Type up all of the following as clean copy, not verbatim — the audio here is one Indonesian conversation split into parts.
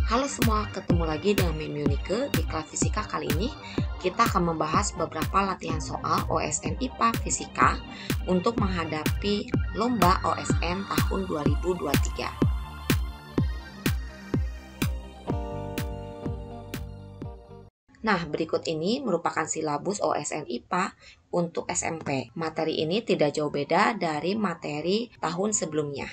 Halo semua, ketemu lagi dengan Mem Yunike. Di kelas fisika kali ini kita akan membahas beberapa latihan soal OSN IPA Fisika untuk menghadapi lomba OSN tahun 2023. Nah, berikut ini merupakan silabus OSN IPA untuk SMP. Materi ini tidak jauh beda dari materi tahun sebelumnya.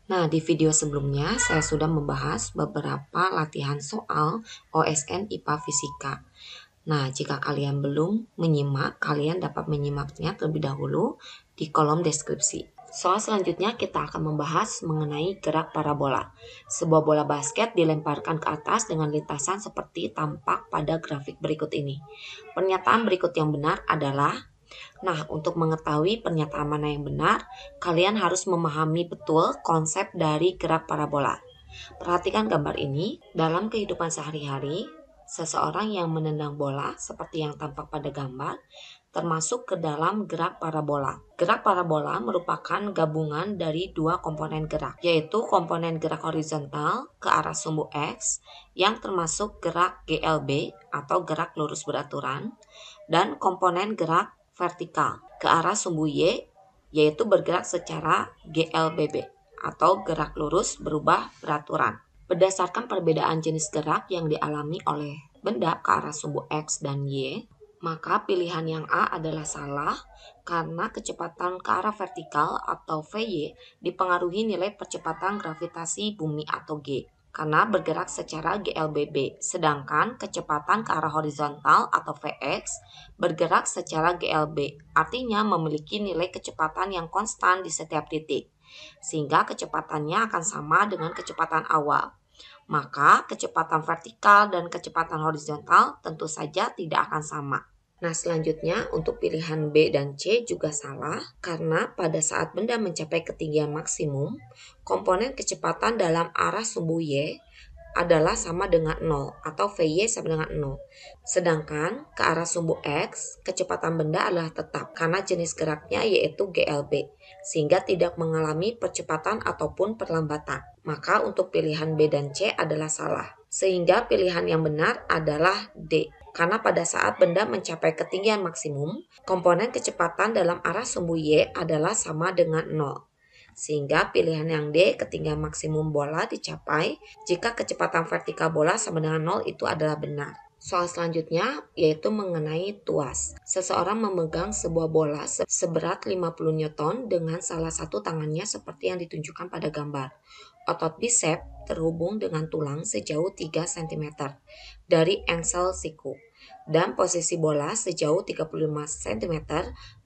Nah, di video sebelumnya saya sudah membahas beberapa latihan soal OSN IPA Fisika. Nah, jika kalian belum menyimak, kalian dapat menyimaknya terlebih dahulu di kolom deskripsi. Soal selanjutnya kita akan membahas mengenai gerak parabola. Sebuah bola basket dilemparkan ke atas dengan lintasan seperti tampak pada grafik berikut ini. Pernyataan berikut yang benar adalah, nah, untuk mengetahui pernyataan mana yang benar, kalian harus memahami betul konsep dari gerak parabola. Perhatikan gambar ini. Dalam kehidupan sehari-hari, seseorang yang menendang bola seperti yang tampak pada gambar termasuk ke dalam gerak parabola. Gerak parabola merupakan gabungan dari dua komponen gerak, yaitu komponen gerak horizontal ke arah sumbu X yang termasuk gerak GLB atau gerak lurus beraturan, dan komponen gerak vertikal ke arah sumbu Y, yaitu bergerak secara GLBB atau gerak lurus berubah beraturan. Berdasarkan perbedaan jenis gerak yang dialami oleh benda ke arah sumbu X dan Y, maka pilihan yang A adalah salah karena kecepatan ke arah vertikal atau VY dipengaruhi nilai percepatan gravitasi bumi atau G karena bergerak secara GLBB, sedangkan kecepatan ke arah horizontal atau Vx bergerak secara GLB, artinya memiliki nilai kecepatan yang konstan di setiap titik, sehingga kecepatannya akan sama dengan kecepatan awal. Maka kecepatan vertikal dan kecepatan horizontal tentu saja tidak akan sama. Nah, selanjutnya untuk pilihan B dan C juga salah karena pada saat benda mencapai ketinggian maksimum, komponen kecepatan dalam arah sumbu Y adalah sama dengan 0 atau VY sama dengan 0. Sedangkan ke arah sumbu X, kecepatan benda adalah tetap karena jenis geraknya yaitu GLB, sehingga tidak mengalami percepatan ataupun perlambatan. Maka untuk pilihan B dan C adalah salah. Sehingga pilihan yang benar adalah D. Karena pada saat benda mencapai ketinggian maksimum, komponen kecepatan dalam arah sumbu Y adalah sama dengan 0. Sehingga pilihan yang D, ketinggian maksimum bola dicapai jika kecepatan vertikal bola sama dengan 0 itu adalah benar. Soal selanjutnya yaitu mengenai tuas. Seseorang memegang sebuah bola seberat 50 Newton dengan salah satu tangannya seperti yang ditunjukkan pada gambar. Otot bisep terhubung dengan tulang sejauh 3 cm dari engsel siku dan posisi bola sejauh 35 cm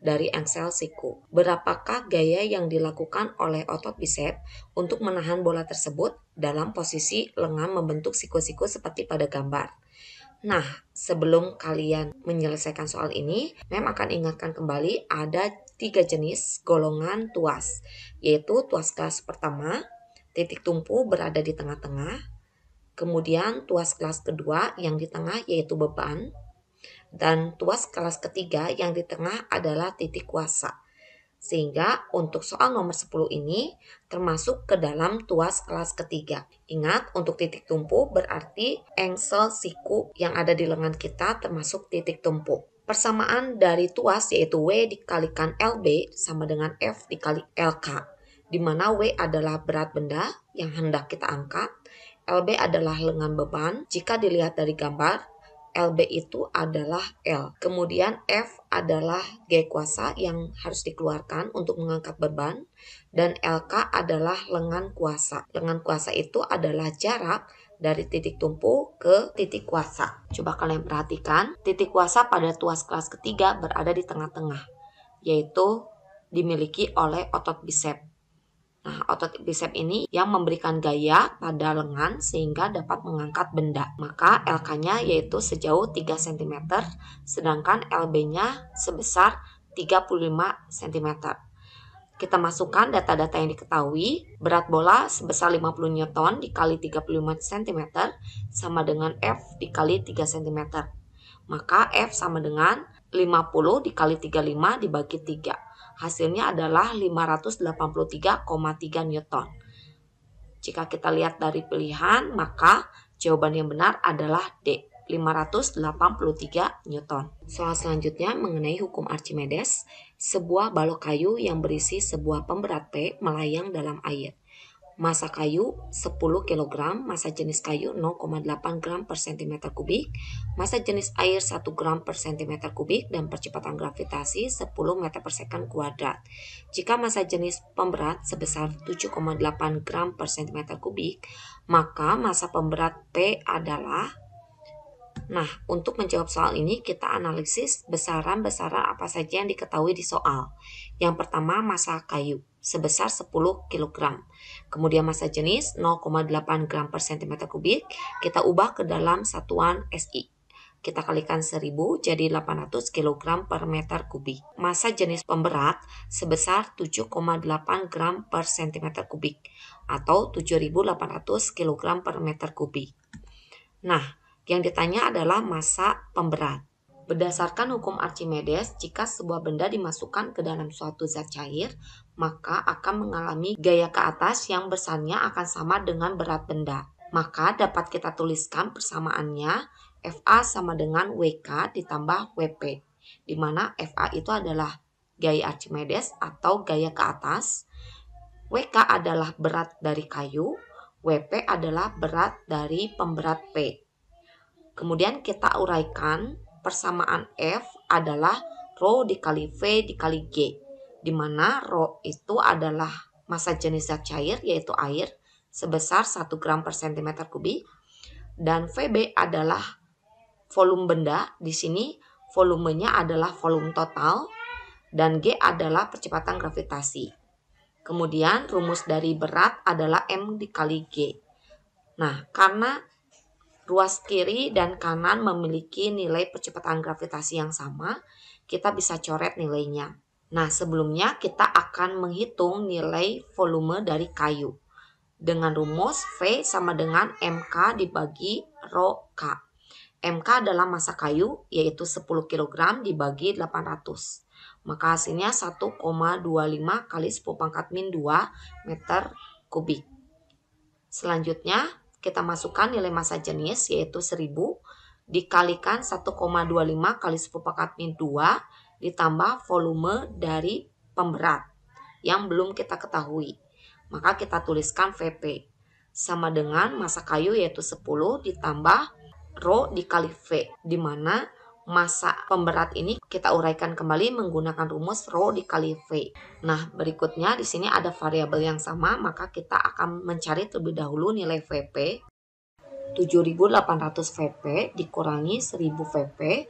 dari engsel siku. Berapakah gaya yang dilakukan oleh otot bisep untuk menahan bola tersebut dalam posisi lengan membentuk siku-siku seperti pada gambar? Nah, sebelum kalian menyelesaikan soal ini, Mem akan ingatkan kembali ada 3 jenis golongan tuas, yaitu tuas kelas pertama, titik tumpu berada di tengah-tengah, kemudian tuas kelas kedua yang di tengah yaitu beban, dan tuas kelas ketiga yang di tengah adalah titik kuasa. Sehingga untuk soal nomor 10 ini termasuk ke dalam tuas kelas ketiga. Ingat, untuk titik tumpu berarti engsel siku yang ada di lengan kita termasuk titik tumpu. Persamaan dari tuas yaitu W dikalikan LB sama dengan F dikali LK, di mana W adalah berat benda yang hendak kita angkat, LB adalah lengan beban. Jika dilihat dari gambar, LB itu adalah L. Kemudian F adalah G kuasa yang harus dikeluarkan untuk mengangkat beban. Dan LK adalah lengan kuasa. Lengan kuasa itu adalah jarak dari titik tumpu ke titik kuasa. Coba kalian perhatikan, titik kuasa pada tuas kelas ketiga berada di tengah-tengah, yaitu dimiliki oleh otot bisep. Nah, otot bisep ini yang memberikan gaya pada lengan sehingga dapat mengangkat benda. Maka LK-nya yaitu sejauh 3 cm, sedangkan LB-nya sebesar 35 cm. Kita masukkan data-data yang diketahui. Berat bola sebesar 50 Newton dikali 35 cm sama dengan F dikali 3 cm. Maka F sama dengan 50 dikali 35 dibagi 3. Hasilnya adalah 583,3 Newton. Jika kita lihat dari pilihan, maka Jawaban yang benar adalah D, 583 Newton. Soal selanjutnya mengenai hukum Archimedes. Sebuah balok kayu yang berisi sebuah pemberat P melayang dalam air. Masa kayu 10 kg, masa jenis kayu 0,8 gram per cm kubik, masa jenis air 1 gram per cm kubik, dan percepatan gravitasi 10 meter per second kuadrat. Jika masa jenis pemberat sebesar 7,8 gram per cm kubik, maka masa pemberat P adalah... Nah, untuk menjawab soal ini kita analisis besaran-besaran apa saja yang diketahui di soal. Yang pertama, masa kayu sebesar 10 kg. Kemudian masa jenis 0,8 gram per cm kubik, kita ubah ke dalam satuan SI. Kita kalikan 1000 jadi 800 kg per meter kubik. Masa jenis pemberat sebesar 7,8 gram per cm kubik atau 7800 kg per meter kubik. Nah, yang ditanya adalah masa pemberat. Berdasarkan hukum Archimedes, jika sebuah benda dimasukkan ke dalam suatu zat cair, maka akan mengalami gaya ke atas yang besarnya akan sama dengan berat benda. Maka dapat kita tuliskan persamaannya FA sama dengan WK ditambah WP, di mana FA itu adalah gaya Archimedes atau gaya ke atas, WK adalah berat dari kayu, WP adalah berat dari pemberat P. Kemudian kita uraikan persamaan F adalah Rho dikali V dikali G, di mana Rho itu adalah masa jenis zat cair yaitu air sebesar 1 gram per cm kubik, dan VB adalah volume benda. Di sini volumenya adalah volume total dan G adalah percepatan gravitasi. Kemudian rumus dari berat adalah M dikali G. Nah, karena ruas kiri dan kanan memiliki nilai percepatan gravitasi yang sama, kita bisa coret nilainya. Nah, sebelumnya kita akan menghitung nilai volume dari kayu. Dengan rumus V sama dengan MK dibagi Rho K. MK adalah masa kayu, yaitu 10 kg dibagi 800. Maka hasilnya 1,25 kali 10⁻²meter kubik. Selanjutnya, kita masukkan nilai massa jenis yaitu 1000 dikalikan 1,25 kali 10⁻² ditambah volume dari pemberat yang belum kita ketahui. Maka kita tuliskan VP sama dengan massa kayu yaitu 10 ditambah Rho dikali V, di mana massa pemberat ini kita uraikan kembali menggunakan rumus Rho dikali V. Nah, berikutnya di sini ada variabel yang sama, maka kita akan mencari terlebih dahulu nilai VP. 7.800 VP dikurangi 1.000 VP,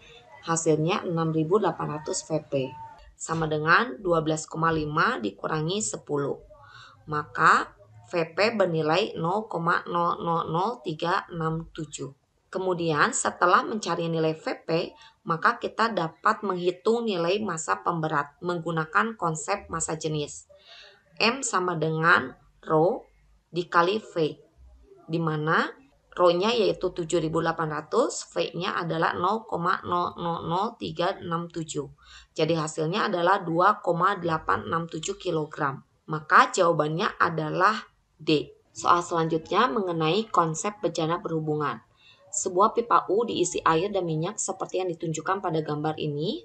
hasilnya 6.800 VP. Sama dengan 12,5 dikurangi 10. Maka VP bernilai 0,000367. Kemudian setelah mencari nilai VP, maka kita dapat menghitung nilai massa pemberat menggunakan konsep massa jenis. M sama dengan Rho dikali V, di mana Rho-nya yaitu 7.800, V-nya adalah 0,000367. Jadi hasilnya adalah 2,867 kg. Maka jawabannya adalah D. Soal selanjutnya mengenai konsep bejana berhubungan. Sebuah pipa U diisi air dan minyak seperti yang ditunjukkan pada gambar ini.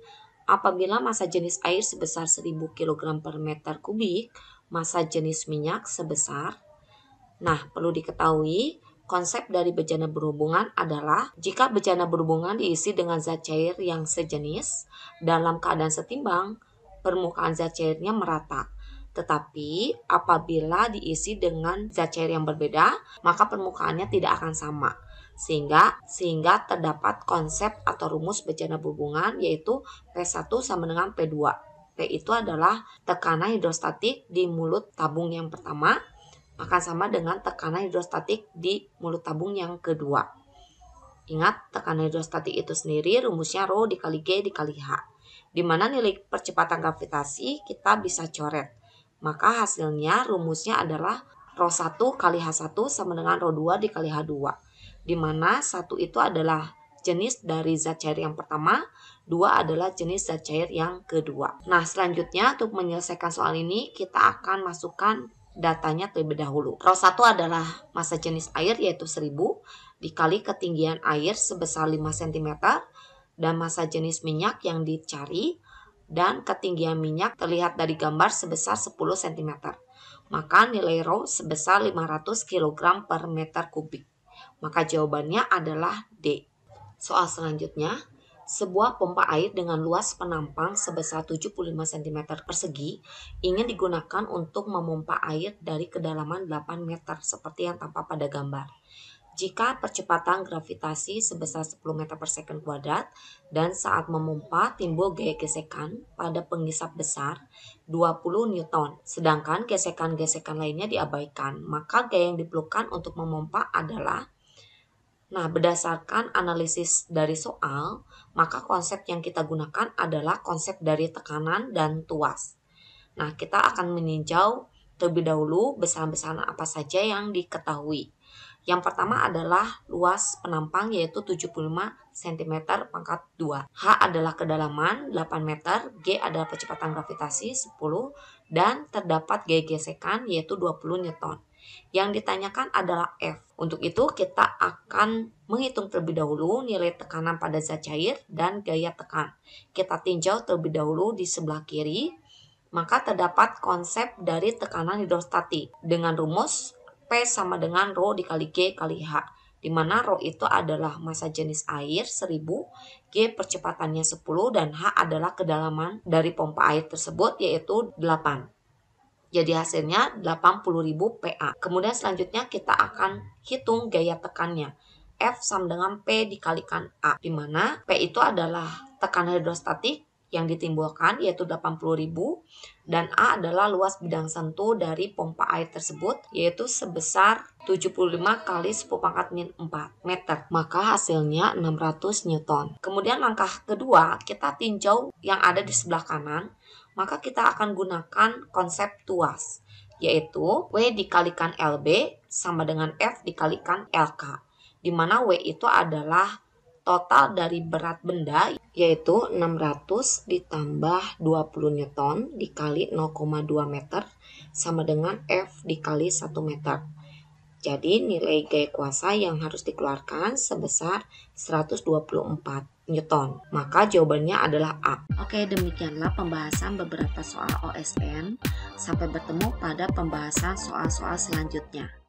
Apabila massa jenis air sebesar 1000 kg per meter kubik, massa jenis minyak sebesar... Nah, perlu diketahui, konsep dari bejana berhubungan adalah jika bejana berhubungan diisi dengan zat cair yang sejenis, dalam keadaan setimbang, permukaan zat cairnya merata. Tetapi apabila diisi dengan zat cair yang berbeda, maka permukaannya tidak akan sama. Sehingga terdapat konsep atau rumus bejana berhubungan yaitu P1 sama dengan P2. P itu adalah tekanan hidrostatik di mulut tabung yang pertama akan sama dengan tekanan hidrostatik di mulut tabung yang kedua. Ingat, tekanan hidrostatik itu sendiri rumusnya Rho dikali G dikali H. Di mana nilai percepatan gravitasi kita bisa coret. Maka hasilnya rumusnya adalah Rho 1 kali H1 sama dengan Rho 2 dikali H2. Di mana 1 itu adalah jenis dari zat cair yang pertama, 2 adalah jenis zat cair yang kedua. Nah, selanjutnya untuk menyelesaikan soal ini kita akan masukkan datanya terlebih dahulu. Rho 1 adalah massa jenis air yaitu 1000 dikali ketinggian air sebesar 5 cm dan massa jenis minyak yang dicari dan ketinggian minyak terlihat dari gambar sebesar 10 cm. Maka nilai rho sebesar 500 kg per meter kubik. Maka jawabannya adalah D. Soal selanjutnya, sebuah pompa air dengan luas penampang sebesar 75 cm persegi ingin digunakan untuk memompa air dari kedalaman 8 meter seperti yang tampak pada gambar. Jika percepatan gravitasi sebesar 10 meter per second kuadrat dan saat memompa timbul gaya gesekan pada penghisap besar 20 Newton, sedangkan gesekan-gesekan lainnya diabaikan, maka gaya yang diperlukan untuk memompa adalah. Nah, berdasarkan analisis dari soal, maka konsep yang kita gunakan adalah konsep dari tekanan dan tuas. Nah, kita akan meninjau terlebih dahulu besaran-besaran apa saja yang diketahui. Yang pertama adalah luas penampang yaitu 75 cm pangkat 2. H adalah kedalaman 8 meter, G adalah percepatan gravitasi 10, dan terdapat gaya gesekan yaitu 20 Newton. Yang ditanyakan adalah F. Untuk itu kita akan menghitung terlebih dahulu nilai tekanan pada zat cair dan gaya tekan. Kita tinjau terlebih dahulu di sebelah kiri, maka terdapat konsep dari tekanan hidrostatik dengan rumus P sama dengan rho dikali G kali H, di mana rho itu adalah massa jenis air 1000, G percepatannya 10, dan H adalah kedalaman dari pompa air tersebut yaitu 8. Jadi hasilnya 80.000 PA. Kemudian selanjutnya kita akan hitung gaya tekannya. F sama dengan P dikalikan A, di mana P itu adalah tekanan hidrostatik yang ditimbulkan yaitu 80.000 dan A adalah luas bidang sentuh dari pompa air tersebut yaitu sebesar 75 kali 10 pangkat min 4 meter. Maka hasilnya 600 Newton. Kemudian langkah kedua, kita tinjau yang ada di sebelah kanan. Maka kita akan gunakan konsep tuas, yaitu W dikalikan LB sama dengan F dikalikan LK, di mana W itu adalah total dari berat benda, yaitu 600 ditambah 20 Newton dikali 0,2 meter sama dengan F dikali 1 meter. Jadi nilai gaya kuasa yang harus dikeluarkan sebesar 124 Newton. Maka jawabannya adalah A. Oke, demikianlah pembahasan beberapa soal OSN. Sampai bertemu pada pembahasan soal-soal selanjutnya.